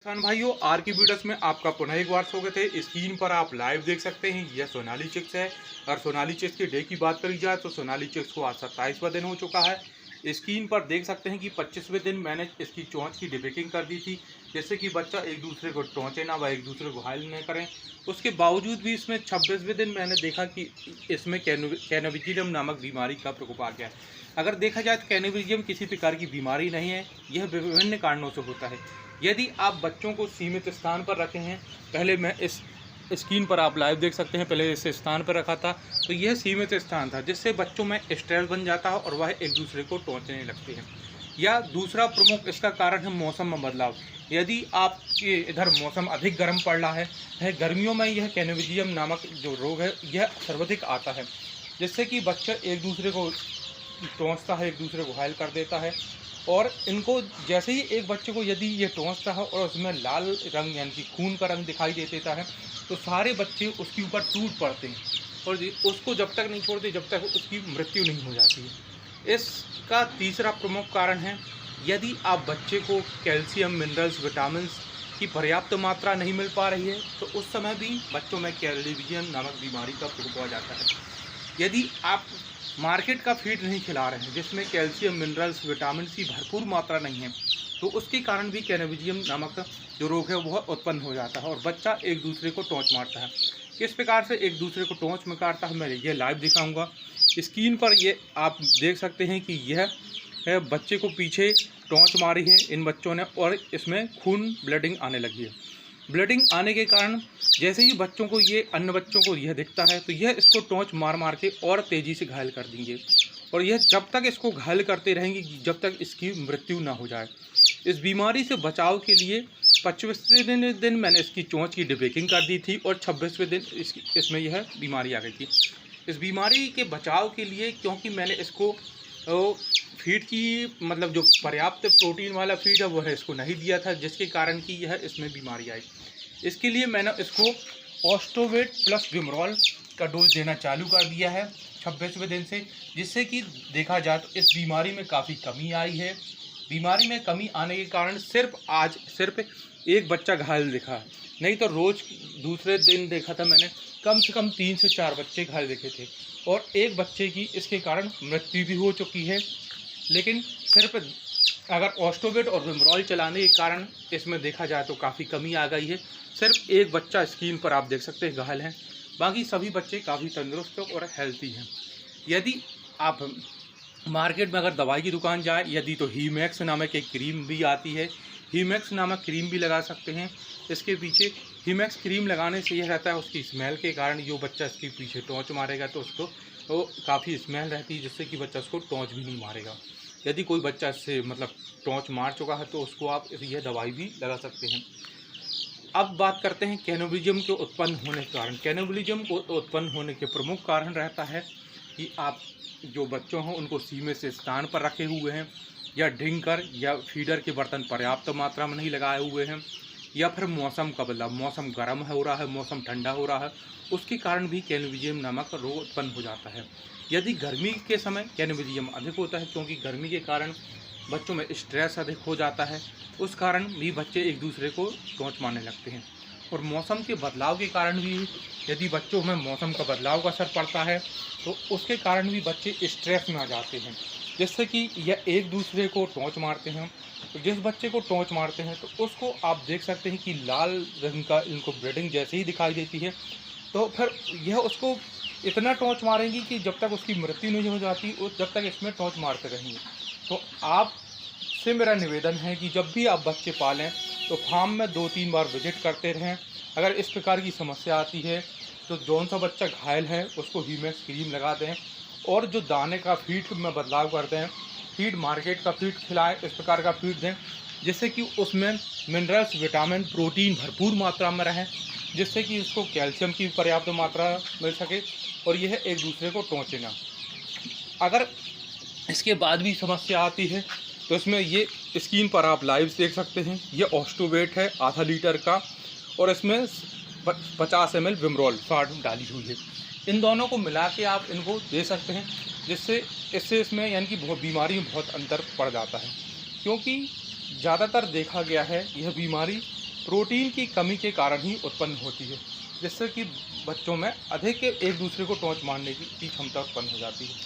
किसान भाइयों, आर की वीडियोस में आपका पुनः एक बार स्वागत है। स्क्रीन पर आप लाइव देख सकते हैं, यह सोनाली चिक्स है। और सोनाली चिक्स के डे की बात करी जाए तो सोनाली चिक्स को आज 27वां दिन हो चुका है। स्क्रीन पर देख सकते हैं कि 25वें दिन मैंने इसकी चोंच की डिपिकिंग कर दी थी, जैसे कि बच्चा एक दूसरे को टोंचे ना व एक दूसरे को घायल न करें। उसके बावजूद भी इसमें 26वें दिन मैंने देखा कि इसमें कैनोविजिलम नामक बीमारी का प्रकोप आ गया है। अगर देखा जाए तो कैनोविजिलम किसी प्रकार की बीमारी नहीं है, यह विभिन्न कारणों से होता है। यदि आप बच्चों को सीमित स्थान पर रखे हैं, पहले मैं इस स्क्रीन पर आप लाइव देख सकते हैं, पहले इस स्थान पर रखा था तो यह सीमित स्थान था, जिससे बच्चों में स्ट्रेस बन जाता है और वह एक दूसरे को टोंचने लगते हैं। या दूसरा प्रमुख इसका कारण है मौसम में बदलाव। यदि आपके इधर मौसम अधिक गर्म पड़ रहा है, गर्मियों में यह कैनोविजिलम नामक जो रोग है यह सर्वाधिक आता है, जिससे कि बच्चा एक दूसरे को टोंचता है, एक दूसरे को घायल कर देता है। और इनको जैसे ही एक बच्चे को यदि ये टोंचता है और उसमें लाल रंग यानी कि खून का रंग दिखाई दे देता है, तो सारे बच्चे उसके ऊपर टूट पड़ते हैं और उसको जब तक नहीं छोड़ते जब तक उसकी मृत्यु नहीं हो जाती है। इसका तीसरा प्रमुख कारण है, यदि आप बच्चे को कैल्शियम, मिनरल्स, विटामिन की पर्याप्त मात्रा नहीं मिल पा रही है, तो उस समय भी बच्चों में कैनोविजिलम नामक बीमारी का प्रकोप आ जाता है। यदि आप मार्केट का फीड नहीं खिला रहे हैं जिसमें कैल्शियम, मिनरल्स, विटामिन सी भरपूर मात्रा नहीं है, तो उसके कारण भी कैनोविजिलम नामक जो रोग है वह उत्पन्न हो जाता है और बच्चा एक दूसरे को टोंच मारता है। किस प्रकार से एक दूसरे को टोंच मारता है मैं ये लाइव दिखाऊंगा। स्क्रीन पर ये आप देख सकते हैं कि यह बच्चे को पीछे टोंच मारी है इन बच्चों ने और इसमें खून ब्लीडिंग आने लगी है। ब्लीडिंग आने के कारण जैसे ही बच्चों को ये अन्य बच्चों को यह दिखता है तो यह इसको टोंच मार मार के और तेज़ी से घायल कर देंगे और यह जब तक इसको घायल करते रहेंगे जब तक इसकी मृत्यु ना हो जाए। इस बीमारी से बचाव के लिए 25वें दिन मैंने इसकी चोंच की डिपिकिंग कर दी थी और 26वें दिन इसमें यह बीमारी आ गई थी। इस बीमारी के बचाव के लिए क्योंकि मैंने इसको फीड की मतलब जो पर्याप्त प्रोटीन वाला फीड है वह इसको नहीं दिया था, जिसके कारण कि यह इसमें बीमारी आई। इसके लिए मैंने इसको ऑस्टोवेट प्लस विमरॉल का डोज देना चालू कर दिया है 26वें दिन से, जिससे कि देखा जाए तो इस बीमारी में काफ़ी कमी आई है। बीमारी में कमी आने के कारण आज सिर्फ एक बच्चा घायल दिखा है, नहीं तो रोज़ दूसरे दिन देखा था मैंने कम से कम 3 से 4 बच्चे घायल देखे थे और एक बच्चे की इसके कारण मृत्यु भी हो चुकी है। लेकिन सिर्फ अगर ऑस्टोवेट और विमरॉल चलाने के कारण इसमें देखा जाए तो काफ़ी कमी आ गई है। सिर्फ एक बच्चा स्क्रीन पर आप देख सकते हैं घायल हैं, बाकी सभी बच्चे काफ़ी तंदुरुस्त और हेल्थी हैं। यदि आप मार्केट में अगर दवाई की दुकान जाए यदि तो हीमैक्स नामक एक क्रीम भी आती है, हीमैक्स नामक क्रीम भी लगा सकते हैं। इसके पीछे हीमैक्स क्रीम लगाने से यह रहता है उसकी स्मेल के कारण जो बच्चा इसके पीछे टोंच मारेगा तो उसको तो काफ़ी स्मेल रहती है, जिससे कि बच्चा उसको टोंच भी नहीं मारेगा। यदि कोई बच्चा इससे मतलब टोंच मार चुका है तो उसको आप यह दवाई भी लगा सकते हैं। अब बात करते हैं कैनोविजिलम के उत्पन्न होने के कारण। कैनोविजिलम को उत्पन्न होने के प्रमुख कारण रहता है कि आप जो बच्चों हैं उनको सीमित स्थान पर रखे हुए हैं, या ढिंकर या फीडर के बर्तन पर्याप्त मात्रा में नहीं लगाए हुए हैं, या फिर मौसम का बदलाव, मौसम गर्म हो रहा है, मौसम ठंडा हो रहा है, उसके कारण भी कैनोविजिलम नामक रोग उत्पन्न हो जाता है। यदि गर्मी के समय कैनोविजिलम अधिक होता है क्योंकि गर्मी के कारण बच्चों में स्ट्रेस अधिक हो जाता है, उस कारण भी बच्चे एक दूसरे को टोंच मारने लगते हैं। और मौसम के बदलाव के कारण भी यदि बच्चों में मौसम का बदलाव का असर पड़ता है तो उसके कारण भी बच्चे स्ट्रेस में आ जाते हैं, जिससे कि यह एक दूसरे को टोंच मारते हैं। तो जिस बच्चे को टोंच मारते हैं तो उसको आप देख सकते हैं कि लाल रंग का इनको ब्लीडिंग जैसे ही दिखाई देती है, तो फिर यह उसको इतना टोंच मारेंगी कि जब तक उसकी मृत्यु नहीं हो जाती जब तक इसमें टोंच मारते रहेंगे। तो आपसे मेरा निवेदन है कि जब भी आप बच्चे पालें तो फार्म में 2-3 बार विजिट करते रहें। अगर इस प्रकार की समस्या आती है तो जौन सा बच्चा घायल है उसको हीमैक्स क्रीम लगा दें और जो दाने का फीड में बदलाव कर दें, फीड मार्केट का फीड खिलाएं, इस प्रकार का फीड दें जिससे कि उसमें मिनरल्स, विटामिन, प्रोटीन भरपूर मात्रा में रहें, जिससे कि उसको कैल्शियम की पर्याप्त मात्रा मिल सके और यह एक दूसरे को टोंचे ना। अगर इसके बाद भी समस्या आती है तो इसमें ये स्क्रीन पर आप लाइव देख सकते हैं, ये ऑस्टोवेट है आधा लीटर का और इसमें 50 ml विमरॉल फार्म डाली हुई है। इन दोनों को मिला के आप इनको दे सकते हैं, जिससे इसमें यानी कि बीमारी में बहुत अंतर पड़ जाता है। क्योंकि ज़्यादातर देखा गया है यह बीमारी प्रोटीन की कमी के कारण ही उत्पन्न होती है, जिससे कि बच्चों में अधिक एक दूसरे को टोंच मारने की क्षमता उत्पन्न हो जाती है।